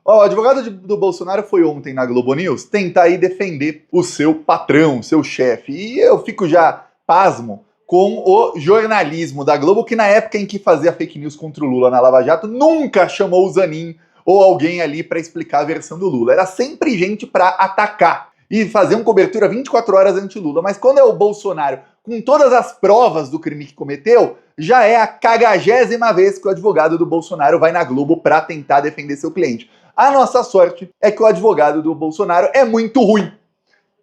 Ó, o advogado do Bolsonaro foi ontem na Globo News tentar aí defender o seu patrão, seu chefe. E eu fico já pasmo com o jornalismo da Globo, que na época em que fazia fake news contra o Lula na Lava Jato, nunca chamou o Zanin ou alguém ali para explicar a versão do Lula. Era sempre gente para atacar e fazer uma cobertura 24 horas anti-Lula. Mas quando é o Bolsonaro, com todas as provas do crime que cometeu, já é a 40ª vez que o advogado do Bolsonaro vai na Globo para tentar defender seu cliente. A nossa sorte é que o advogado do Bolsonaro é muito ruim.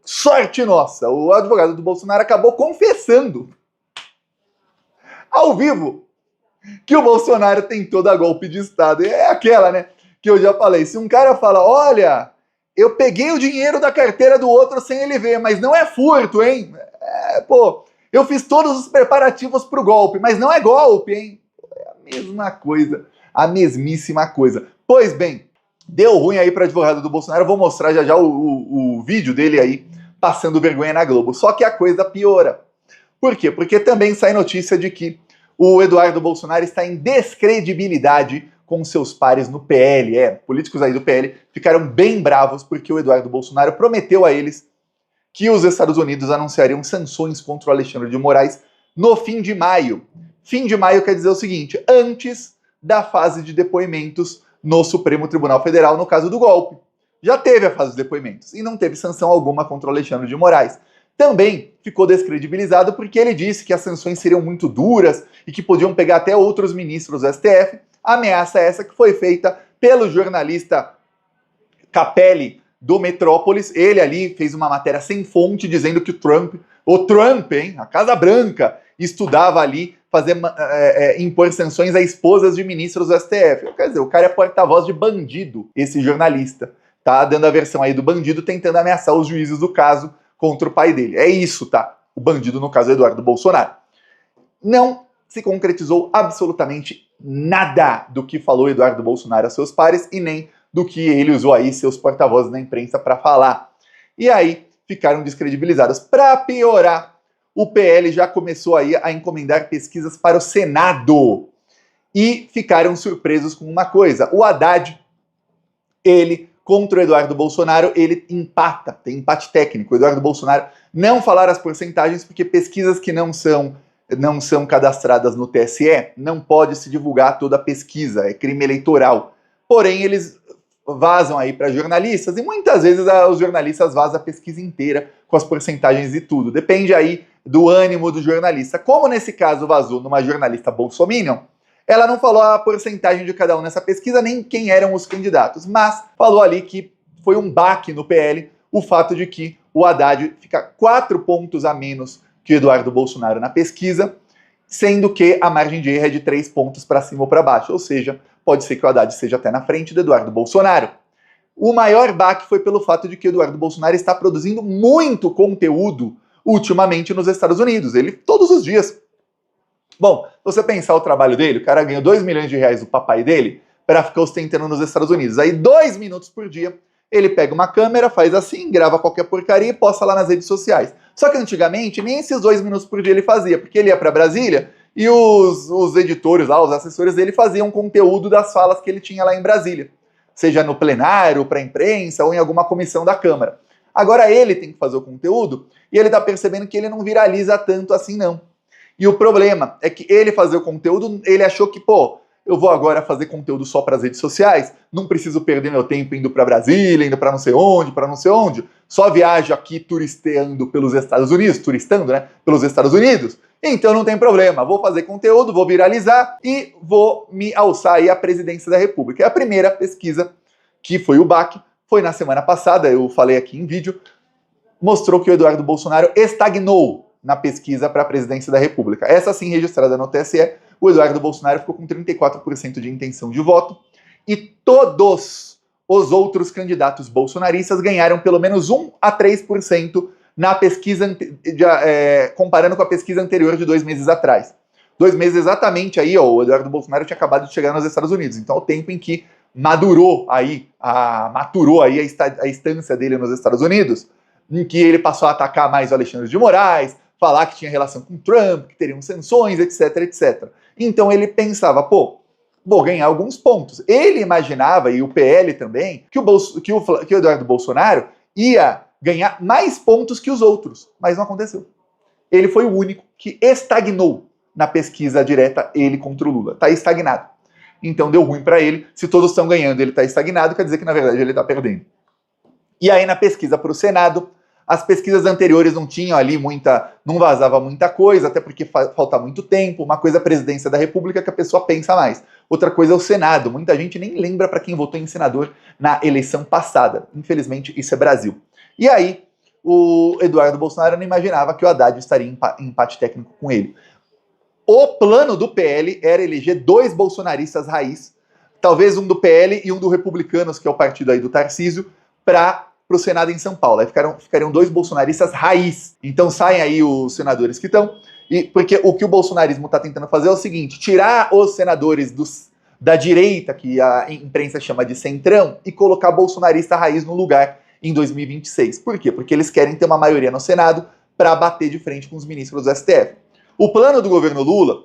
Sorte nossa! O advogado do Bolsonaro acabou confessando ao vivo que o Bolsonaro tentou dar golpe de Estado. É aquela, né, que eu já falei. Se um cara fala, olha, eu peguei o dinheiro da carteira do outro sem ele ver, mas não é furto, hein? Eu fiz todos os preparativos pro golpe, mas não é golpe, hein? É a mesma coisa, a mesmíssima coisa. Pois bem, deu ruim aí para advogado do Bolsonaro. Eu vou mostrar já já o vídeo dele aí passando vergonha na Globo. Só que a coisa piora. Por quê? Porque também sai notícia de que o Eduardo Bolsonaro está em descredibilidade com seus pares no PL. Políticos aí do PL ficaram bem bravos porque o Eduardo Bolsonaro prometeu a eles que os Estados Unidos anunciariam sanções contra o Alexandre de Moraes no fim de maio. Fim de maio quer dizer o seguinte, antes da fase de depoimentos no Supremo Tribunal Federal no caso do golpe. Já teve a fase de depoimentos e não teve sanção alguma contra o Alexandre de Moraes. Também ficou descredibilizado porque ele disse que as sanções seriam muito duras e que podiam pegar até outros ministros do STF. Ameaça essa que foi feita pelo jornalista Capelli do Metrópolis. Ele ali fez uma matéria sem fonte dizendo que o Trump, a Casa Branca, estudava ali impor sanções a esposas de ministros do STF. Quer dizer, o cara é porta-voz de bandido, esse jornalista. Tá dando a versão aí do bandido tentando ameaçar os juízes do caso contra o pai dele. É isso, tá? O bandido, no caso, é Eduardo Bolsonaro. Não se concretizou absolutamente nada do que falou Eduardo Bolsonaro a seus pares e nem do que ele usou aí seus porta-vozes na imprensa para falar. E aí ficaram descredibilizados. Para piorar, o PL já começou aí a encomendar pesquisas para o Senado. E ficaram surpresos com uma coisa. O Haddad, ele, contra o Eduardo Bolsonaro, ele empata, tem empate técnico. O Eduardo Bolsonaro não falar as porcentagens porque pesquisas que não são cadastradas no TSE, não pode se divulgar toda a pesquisa, é crime eleitoral. Porém, eles vazam aí para jornalistas, e muitas vezes os jornalistas vazam a pesquisa inteira com as porcentagens e tudo. Depende aí do ânimo do jornalista. Como nesse caso vazou numa jornalista bolsominion, ela não falou a porcentagem de cada um nessa pesquisa, nem quem eram os candidatos, mas falou ali que foi um baque no PL o fato de que o Haddad fica 4 pontos a menos que o Eduardo Bolsonaro na pesquisa, sendo que a margem de erro é de 3 pontos para cima ou para baixo, ou seja, pode ser que o Haddad seja até na frente do Eduardo Bolsonaro. O maior baque foi pelo fato de que o Eduardo Bolsonaro está produzindo muito conteúdo ultimamente nos Estados Unidos, ele todos os dias. Bom, se você pensar o trabalho dele, o cara ganhou 2 milhões de reais do papai dele para ficar ostentando nos Estados Unidos. Aí 2 minutos por dia, ele pega uma câmera, faz assim, grava qualquer porcaria e posta lá nas redes sociais. Só que antigamente, nem esses 2 minutos por dia ele fazia, porque ele ia para Brasília e os editores lá, os assessores dele faziam conteúdo das falas que ele tinha lá em Brasília. Seja no plenário, para a imprensa ou em alguma comissão da Câmara. Agora ele tem que fazer o conteúdo e ele tá percebendo que ele não viraliza tanto assim não. E o problema é que ele fazer o conteúdo, ele achou que, eu vou agora fazer conteúdo só para as redes sociais, não preciso perder meu tempo indo para Brasília, indo para não sei onde, só viajo aqui turisteando pelos Estados Unidos, pelos Estados Unidos, então não tem problema, vou fazer conteúdo, vou viralizar e vou me alçar aí à presidência da República. E a primeira pesquisa, que foi o BAC, foi na semana passada, eu falei aqui em vídeo, mostrou que o Eduardo Bolsonaro estagnou na pesquisa para a presidência da República. Essa sim registrada no TSE, o Eduardo Bolsonaro ficou com 34% de intenção de voto e todos os outros candidatos bolsonaristas ganharam pelo menos 1 a 3% na pesquisa, comparando com a pesquisa anterior de 2 meses atrás. 2 meses exatamente aí, o Eduardo Bolsonaro tinha acabado de chegar nos Estados Unidos, então o tempo em que maturou aí a instância dele nos Estados Unidos, em que ele passou a atacar mais o Alexandre de Moraes, falar que tinha relação com Trump, que teriam sanções, etc, etc. Então ele pensava, vou ganhar alguns pontos. Ele imaginava, e o PL também, que o Eduardo Bolsonaro ia ganhar mais pontos que os outros, mas não aconteceu. Ele foi o único que estagnou na pesquisa direta, ele contra o Lula. Está estagnado. Então deu ruim para ele. Se todos estão ganhando, ele está estagnado, quer dizer que na verdade ele está perdendo. E aí na pesquisa para o Senado, as pesquisas anteriores não tinham ali não vazava muita coisa, até porque falta muito tempo. Uma coisa é a presidência da República, que a pessoa pensa mais. Outra coisa é o Senado. Muita gente nem lembra para quem votou em senador na eleição passada. Infelizmente, isso é Brasil. E aí, o Eduardo Bolsonaro não imaginava que o Haddad estaria em empate técnico com ele. O plano do PL era eleger 2 bolsonaristas raiz, talvez um do PL e um do Republicanos, que é o partido aí do Tarcísio, para o Senado em São Paulo. Aí ficariam 2 bolsonaristas raiz. Então saem aí os senadores que estão, porque o que o bolsonarismo está tentando fazer é o seguinte: tirar os senadores da direita, que a imprensa chama de centrão, e colocar bolsonarista raiz no lugar em 2026. Por quê? Porque eles querem ter uma maioria no Senado para bater de frente com os ministros do STF. O plano do governo Lula,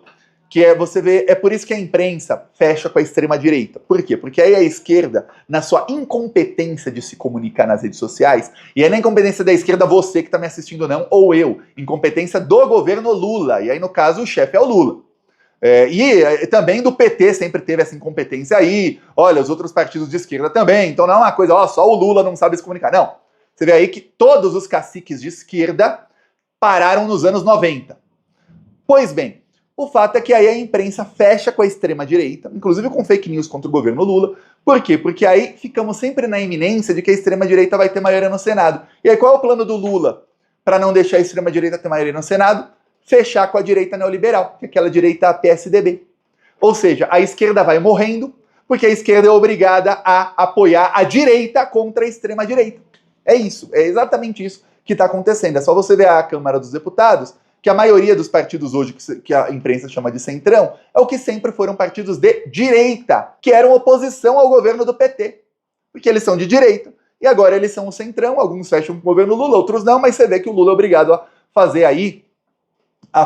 que você vê, é por isso que a imprensa fecha com a extrema-direita. Por quê? Porque aí a esquerda, na sua incompetência de se comunicar nas redes sociais, e aí na incompetência da esquerda você que está me assistindo não, ou eu, incompetência do governo Lula, e aí no caso o chefe é o Lula. E também do PT sempre teve essa incompetência aí, olha, os outros partidos de esquerda também, então não é uma coisa, ó, só o Lula não sabe se comunicar, não. Você vê aí que todos os caciques de esquerda pararam nos anos 90. Pois bem, o fato é que aí a imprensa fecha com a extrema-direita, inclusive com fake news contra o governo Lula. Por quê? Porque aí ficamos sempre na iminência de que a extrema-direita vai ter maioria no Senado. E aí qual é o plano do Lula para não deixar a extrema-direita ter maioria no Senado? Fechar com a direita neoliberal, que é aquela direita PSDB. Ou seja, a esquerda vai morrendo, porque a esquerda é obrigada a apoiar a direita contra a extrema-direita. É isso, é exatamente isso que está acontecendo. É só você ver a Câmara dos Deputados, que a maioria dos partidos hoje, que a imprensa chama de centrão, é o que sempre foram partidos de direita, que eram oposição ao governo do PT. Porque eles são de direita. E agora eles são o centrão, alguns fecham com o governo Lula, outros não, mas você vê que o Lula é obrigado a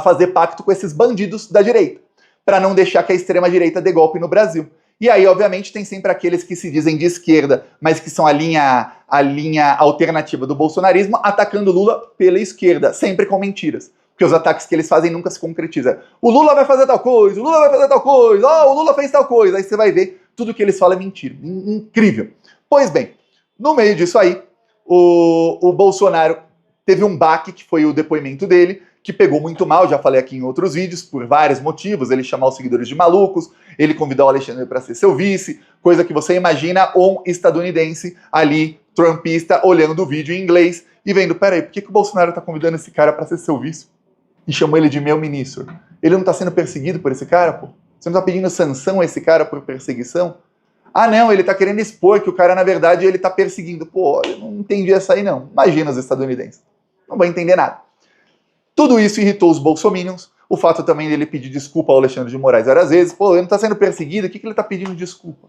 fazer pacto com esses bandidos da direita, para não deixar que a extrema-direita dê golpe no Brasil. E aí, obviamente, tem sempre aqueles que se dizem de esquerda, mas que são a linha alternativa do bolsonarismo, atacando Lula pela esquerda, sempre com mentiras. Porque os ataques que eles fazem nunca se concretizam. O Lula vai fazer tal coisa, o Lula vai fazer tal coisa, o Lula fez tal coisa. Aí você vai ver, tudo que eles falam é mentira. Incrível. Pois bem, no meio disso aí, o Bolsonaro teve um baque, que foi o depoimento dele, que pegou muito mal, já falei aqui em outros vídeos, por vários motivos. Ele chamou os seguidores de malucos, ele convidou o Alexandre para ser seu vice, coisa que você imagina um estadunidense ali, trumpista, olhando o vídeo em inglês e vendo, peraí, por que o Bolsonaro está convidando esse cara para ser seu vice? E chamou ele de meu ministro. Ele não está sendo perseguido por esse cara, pô? Você não está pedindo sanção a esse cara por perseguição? Ah, não, ele está querendo expor que o cara, na verdade, ele está perseguindo. Pô, eu não entendi essa aí, não. Imagina os estadunidenses. Não vão entender nada. Tudo isso irritou os bolsominions. O fato também dele pedir desculpa ao Alexandre de Moraes várias vezes. Pô, ele não está sendo perseguido, o que ele está pedindo desculpa?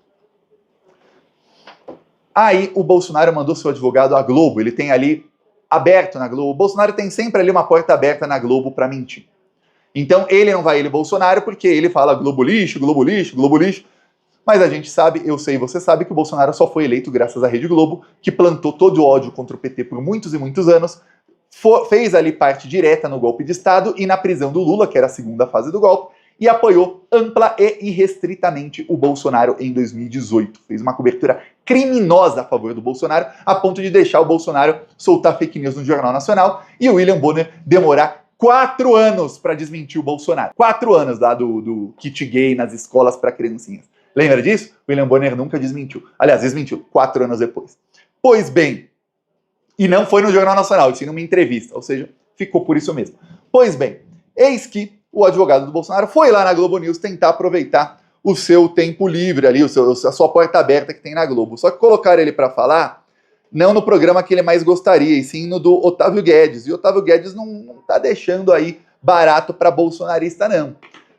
Aí o Bolsonaro mandou seu advogado à Globo. Ele tem ali aberto na Globo. O Bolsonaro tem sempre ali uma porta aberta na Globo para mentir. Então ele não vai Bolsonaro, porque ele fala Globo lixo, Globo lixo, Globo lixo. Mas a gente sabe, eu sei, você sabe, que o Bolsonaro só foi eleito graças à Rede Globo, que plantou todo o ódio contra o PT por muitos e muitos anos, fez ali parte direta no golpe de Estado e na prisão do Lula, que era a segunda fase do golpe, e apoiou ampla e irrestritamente o Bolsonaro em 2018. Fez uma cobertura criminosa a favor do Bolsonaro, a ponto de deixar o Bolsonaro soltar fake news no Jornal Nacional e o William Bonner demorar 4 anos para desmentir o Bolsonaro. 4 anos lá do kit gay nas escolas para criancinhas. Lembra disso? William Bonner nunca desmentiu. Aliás, desmentiu 4 anos depois. Pois bem, e não foi no Jornal Nacional, e sim numa entrevista, ou seja, ficou por isso mesmo. Pois bem, eis que o advogado do Bolsonaro foi lá na Globo News tentar aproveitar o seu tempo livre ali, a sua porta aberta que tem na Globo. Só que colocaram ele para falar, não no programa que ele mais gostaria, e sim no do Otávio Guedes. E o Otávio Guedes não tá deixando aí barato para bolsonarista, não.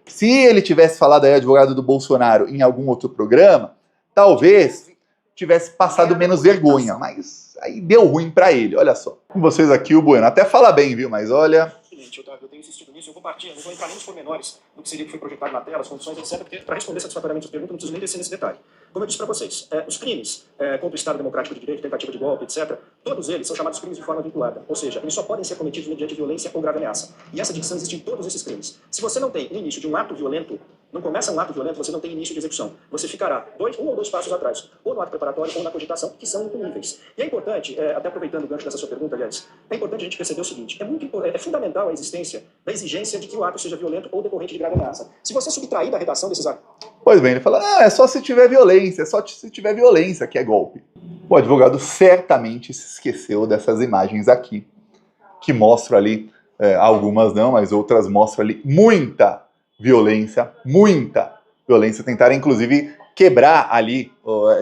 Se ele tivesse falado aí, advogado do Bolsonaro, em algum outro programa, talvez tivesse passado menos vergonha, mas aí deu ruim para ele, olha só. Com vocês aqui o Bueno, até fala bem, viu, mas olha... evidentemente, Otávio, eu tenho insistido nisso, eu vou partir, eu não vou entrar nem nos pormenores do que seria que foi projetado na tela, as condições, etc., porque para responder satisfatoriamente as perguntas não preciso nem descer nesse detalhe. Como eu disse para vocês, os crimes contra o Estado Democrático de Direito, tentativa de golpe, etc., todos eles são chamados crimes de forma vinculada, ou seja, eles só podem ser cometidos mediante violência ou grave ameaça. E essa dicção existe em todos esses crimes. Se você não tem o início de um ato violento, não começa um ato violento, você não tem início de execução. Você ficará um ou dois passos atrás, ou no ato preparatório ou na cogitação, que são incuníveis. E é importante, até aproveitando o gancho dessa sua pergunta, aliás, é importante a gente perceber o seguinte, é fundamental a existência da exigência de que o ato seja violento ou decorrente de grave ameaça. Se você subtrair da redação desses atos... Pois bem, ele fala, é só se tiver violência, é só se tiver violência que é golpe. O advogado certamente se esqueceu dessas imagens aqui, que mostram ali, algumas não, mas outras mostram ali muita violência, tentaram inclusive quebrar ali,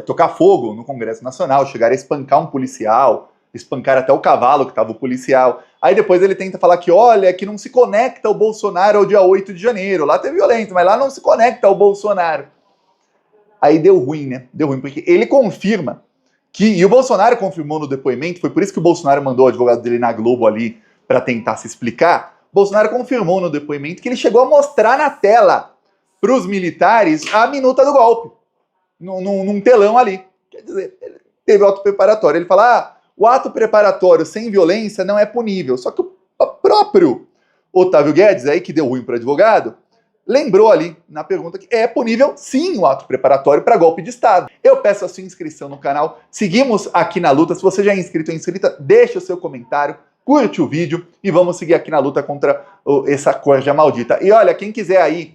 tocar fogo no Congresso Nacional, chegar a espancar um policial, espancar até o cavalo que estava o policial. Aí depois ele tenta falar que, olha, que não se conecta o Bolsonaro ao dia 8 de janeiro, lá teve violência, mas lá não se conecta ao Bolsonaro. Aí deu ruim, né? Deu ruim, porque ele confirma que, e o Bolsonaro confirmou no depoimento, foi por isso que o Bolsonaro mandou o advogado dele na Globo ali para tentar se explicar. Bolsonaro confirmou no depoimento que ele chegou a mostrar na tela para os militares a minuta do golpe, num telão ali. Quer dizer, ele teve ato preparatório. Ele fala, o ato preparatório sem violência não é punível. Só que o próprio Otávio Guedes, aí que deu ruim para o advogado, lembrou ali na pergunta que é punível sim o ato preparatório para golpe de Estado. Eu peço a sua inscrição no canal. Seguimos aqui na luta. Se você já é inscrito ou inscrita, deixa o seu comentário, curte o vídeo e vamos seguir aqui na luta contra essa corja maldita. E olha, quem quiser aí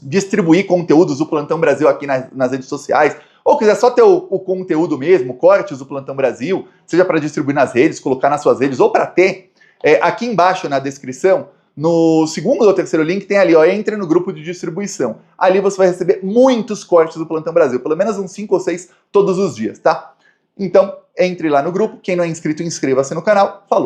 distribuir conteúdos do Plantão Brasil aqui nas redes sociais, ou quiser só ter o conteúdo mesmo, cortes do Plantão Brasil, seja para distribuir nas redes, colocar nas suas redes, ou para ter, aqui embaixo na descrição, no segundo ou terceiro link, tem ali, entre no grupo de distribuição. Ali você vai receber muitos cortes do Plantão Brasil, pelo menos uns 5 ou 6 todos os dias, tá? Então, entre lá no grupo, quem não é inscrito, inscreva-se no canal. Falou!